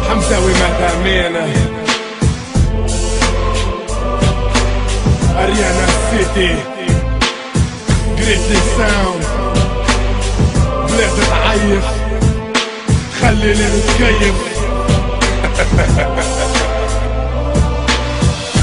حمزاوي مدامينا أريانا سيتي جريتلي ساوند بلاد تعيف خليني نتكيف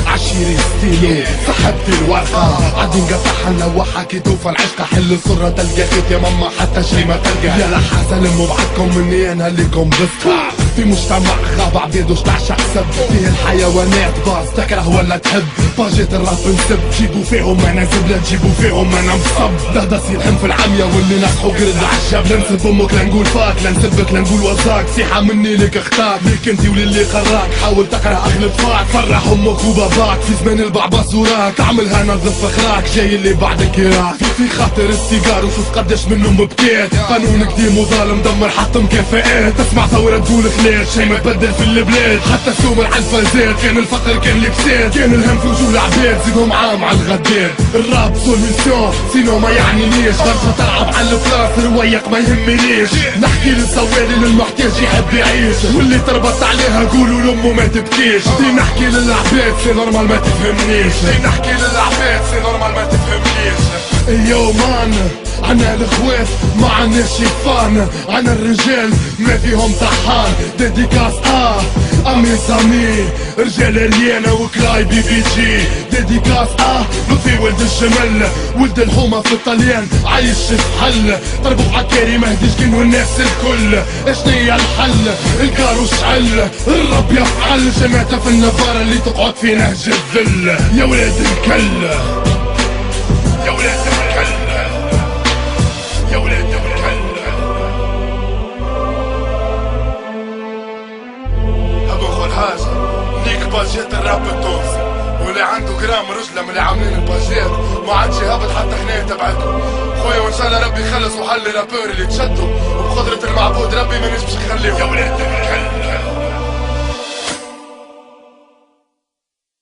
عشيري ستيلو سحبت الورقة عادي نقطعها نوحها كي توفى العشقة حل الصرة تلقى خيط يا ماما حتى شي ما تلقى يا لحاسة لموا بعدكم مني انا ليكم بسقع في مجتمع غاب عبيدوش تعشق سب فيه الحيوانات باز تكره ولا تحب باجيت الراب نسب جيبوا فيهم انا زبلة تجيبوا فيهم انا مصب ده يلحم في العمية واللي ناصحوا قرد العشاب لنسب امك لنقول فاك لنسبك لنقول وزاك سيحة مني ليك اختاك ليك انتي وللي قراك حاول تقرا اغلب فاك فرح امك وباباك في زمان البعباس وراك تعملها نظف فخراك جاي اللي بعدك يراك في خاطر السيجار وشوف قداش منهم بكيت قانون قديم وظالم دمر حطم كفاءات تسمع ثورة تقول خليت شي ما تبدل في البلاد حتى السوم العنفة زاد كان الفقر كان لبسات كان الهم في وجوه العباد زيدهم عام على الغداد الراب سوليسيون سينو ما يعنينيش غرفة تلعب على البلاص رويق ما يهمنيش نحكي للسوالي للمحتاج يحب يعيش واللي تربط عليها قولوا لامه ما تبكيش دي نحكي للعباد سي نورمال ما تفهمنيش دي نحكي للعباد سي نورمال ما تفهمنيش يو مان عنا الاخوات ما عناش شيفان عنا الرجال ما فيهم طحان ديديكاس امي زامي رجال ريانا وكلاي بي بي جي ديديكاس لطفي ولد الجمل ولد الحومة في الطليان عايش في حل ضربوا عكاري مهديش كانوا الناس الكل اشنيا الحل الكارو شعل الرب يفعل جماعة في النفارة اللي تقعد في نهج الذل يا ولاد الكل يا ولاد الكل يا ولاد الكل هبو خل حاجة نيك باجيت الراب التونسي واللي عنده جرام رجلة من اللي عاملين الباجيت ما عادش هابط حتى خناية تبعتهم خويا وان شاء الله ربي يخلص وحل رابور اللي تشدوا وبقدرة المعبود ربي ما نجمش يخليهم يا ولاد الكل